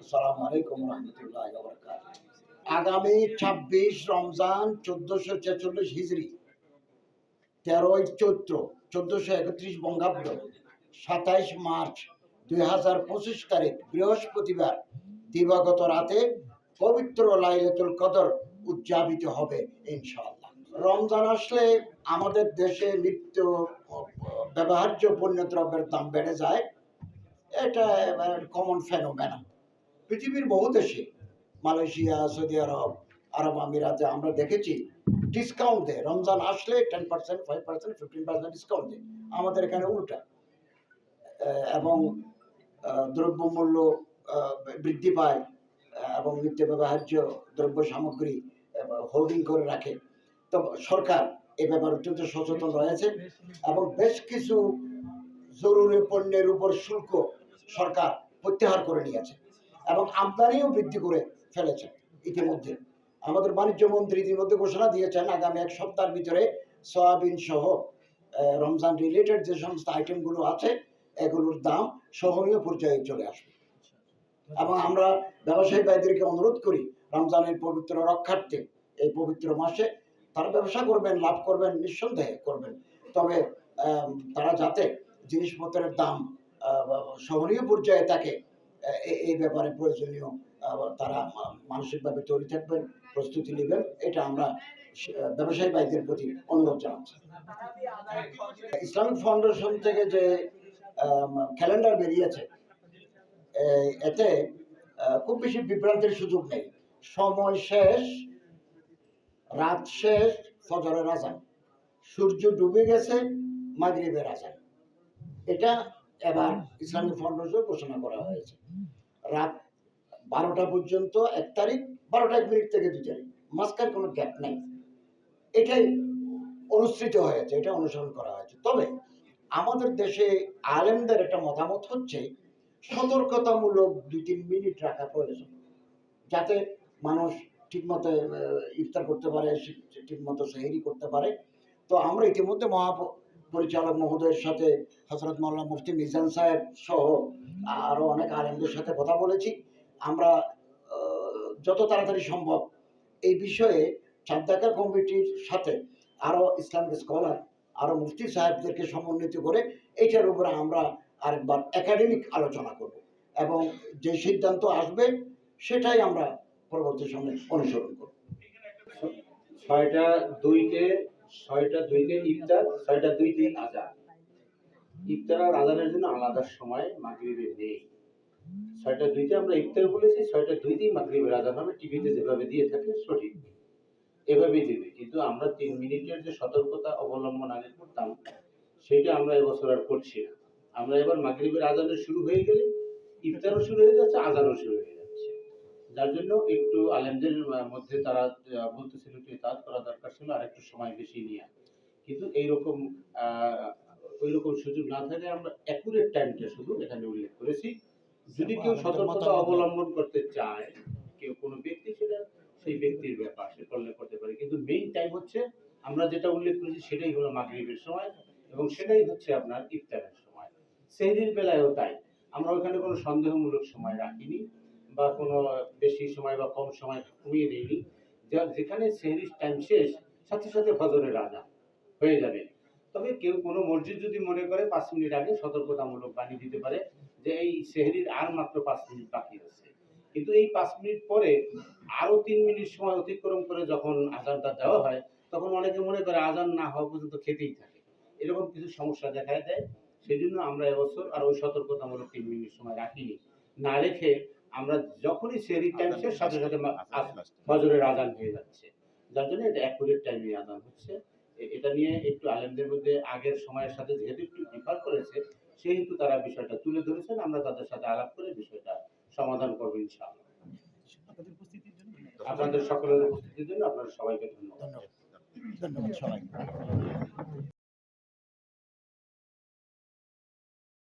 আসসালামু আলাইকুম রহমতুল্লাহ বরকাত। আগামী ২৬ রমজান ১৪৪৬ হিজরি, ১৩ই চৈত্র ১৪৩১ বঙ্গাব্দ, ২৭ মার্চ ২০২৫ তারিখ বৃহস্পতিবার দিবাগত রাতে পবিত্র লাইলাতুল কদর উদযাপিত হবে ইনশাআল্লাহ। রমজান আসলে আমাদের দেশে নিত্য ব্যবহার্য পণ্যদ্রব্যের দাম বেড়ে যায়। এটা কমন ফেনোমেনা। পৃথিবীর বহু দেশে, মালয়েশিয়া, সৌদি আরব, আরব আমিরাতে আমরা দেখেছি ডিসকাউন্ট দেয়। রমজান আসলে 10%, 5%, 15% ডিসকাউন্ট দেয়। আমাদের এখানে উল্টা। এবং দ্রব্যমূল্য বৃদ্ধি পায় এবং নিত্য ব্যবহার্য দ্রব্য সামগ্রী হোল্ডিং করে রাখে। তো সরকার এ ব্যাপারে অত্যন্ত সচেতন রয়েছে এবং বেশ কিছু জরুরি পণ্যের উপর শুল্ক সরকার প্রত্যাহার করে নিয়েছে এবং আমদানিও বৃদ্ধি করে ফেলেছে। ইতিমধ্যে আমাদের বাণিজ্য মন্ত্রী ইতিমধ্যে ঘোষণা দিয়েছেন আগামী এক সপ্তাহের ভিতরে সয়াবিন সহ রমজান রিলেটেড যে সমস্ত আইটেমগুলো আছে এগুলোর দাম সহনীয় পর্যায়ে চলে আসবে। এবং আমরা ব্যবসায়ী ভাইদেরকে অনুরোধ করি রমজানের পবিত্র রক্ষার্থে এই পবিত্র মাসে তারা ব্যবসা করবেন, লাভ করবেন, নিঃসন্দেহে করবেন, তবে তারা যাতে জিনিসপত্রের দাম সহনীয় পর্যায়ে থাকে এই ব্যাপারে প্রয়োজনীয় তারা মানসিকভাবে তৈরি থাকবেন, প্রস্তুতি নেবেন। এটা আমরা ব্যবসায়ী ভাইদের প্রতি অনুরোধ জানাচ্ছি। ইসলামিক ফাউন্ডেশন থেকে যে ক্যালেন্ডার বেরিয়েছে এতে খুব বেশি বিভ্রান্তির সুযোগ নেই। সময় শেষ, রাত শেষ, ফজরের আজান, সূর্য ডুবে গেছে, মাগরিবের আজান। এটা এবার ইসলামিক ফাউন্ডেশন ঘোষণা করা হয়েছে। রাত 12টা পর্যন্ত 1 তারিখ, 12টা 1 মিনিট থেকে 2 তারিখ, মাঝখানে কোনো গ্যাপ নাই। এটাই অনুসৃত হয়েছে, এটা অনুসরণ করা হয়েছে। তবে আমাদের দেশে আলেমদের একটা মতামত হচ্ছে সতর্কতামূলক 2-3 মিনিট রাখা প্রয়োজন, যাতে মানুষ ঠিকমতো ইফতার করতে পারে, ঠিকমতো সেহরি করতে পারে। তো আমরা ইতিমধ্যে মহাপরিচালক মহোদয়ের সাথে হযরত মাওলানা মুফতি মিজান সাহেব সহ আরও অনেক আলেমদের সাথে কথা বলেছি। আমরা যত তাড়াতাড়ি সম্ভব এই বিষয়ে চাঁদা কমিটির সাথে আরও ইসলামিক স্কলার, আরও মুফতি সাহেবদেরকে সমন্বিত করে এইটার উপরে আমরা আরেকবার একাডেমিক আলোচনা করব এবং যে সিদ্ধান্ত আসবে সেটাই আমরা পরবর্তী সময়ে অনুসরণ করব। 6টা 2-তে ইফতার, 6টা 2-তে আজান। ইফতার আর আজানের জন্য আলাদা সময় মাগরিবে নেই। 6টা 2-তে আমরা ইফতার বলেছি, 6টা 2-তেই মাগরিবের আজান হবে। টিভিতে যেভাবে দিয়ে থাকে সঠিক এভাবেই দিবে। কিন্তু আমরা 3 মিনিটের যে সতর্কতা অবলম্বন আগে করতাম সেটা আমরা এবছর আর করছি না। আমরা এবার মাগরিবের আজানের শুরু হয়ে গেলে ইফতারও শুরু হয়ে যাচ্ছে, আজানও শুরু হয়ে যাচ্ছে। যার জন্য একটু আলেমদের মধ্যে তারা বলতেছিল যে কাজ করা দরকার ছিল আর একটু সময় বেশি নিয়ে, কিন্তু এইরকম ওইরকম সুযোগ না থাকে আমরা অ্যাকুরেট টাইমটা শুধু এখানে উল্লেখ করেছি। যদি কেউ সতর্কতা অবলম্বন করতে চায়, কেউ কোনো ব্যক্তি, সেটা সেই ব্যক্তির ব্যাপার, সে করলে করতে পারে, কিন্তু মেইন টাইম হচ্ছে আমরা যেটা উল্লেখ করেছি সেটাই হলো মাগরিবের সময় এবং সেটাই হচ্ছে আপনার ইফতারের সময়। সেহরির বেলায়ও তাই, আমরা ওখানে কোনো সন্দেহমূলক সময় রাখিনি বা কোনো বেশি সময় বা কম সময় কমিয়ে দিইনি। যেখানে সেহরির টাইম শেষ, সাথে সাথে ফজরের আজান হয়ে যাবে। তবে কেউ কোনো মসজিদ যদি মনে করে 5 মিনিট আগে সতর্কতামূলক বাণী দিতে পারে যে এই সেহরির আর মাত্র 5 মিনিট বাকি আছে, কিন্তু এই 5 মিনিট পরে আরো 3 মিনিট সময় অতিক্রম করে যখন আজানটা দেওয়া হয় তখন অনেকে মনে করে আজান না হওয়া পর্যন্ত খেতেই থাকে। এরকম কিছু সমস্যা দেখা দেয়। সেই জন্য আমরা এবছর আর ওই সতর্কতামূলক 3 মিনিট সময় রাখিনি। না রেখে আমরা যখনই সেহরির টাইম শেষ, সাথে সাথে ফজরের আজান হয়ে যাচ্ছে। যার জন্য এটা অ্যাকুরেট টাইমে আজান হচ্ছে। এটা নিয়ে একটু আলেমদের মধ্যে আগের সময়ের সাথে যেহেতু একটু ডিফার করেছে, সেহেতু তারা বিষয়টা তুলে ধরেছেন। আমরা তাদের সাথে আলাপ করে বিষয়টা সমাধান করবো ইনশাআল্লাহ। আপনাদের সকলের উপস্থিতির জন্য আপনাদের সবাইকে ধন্যবাদ। ধন্যবাদ সবাইকে।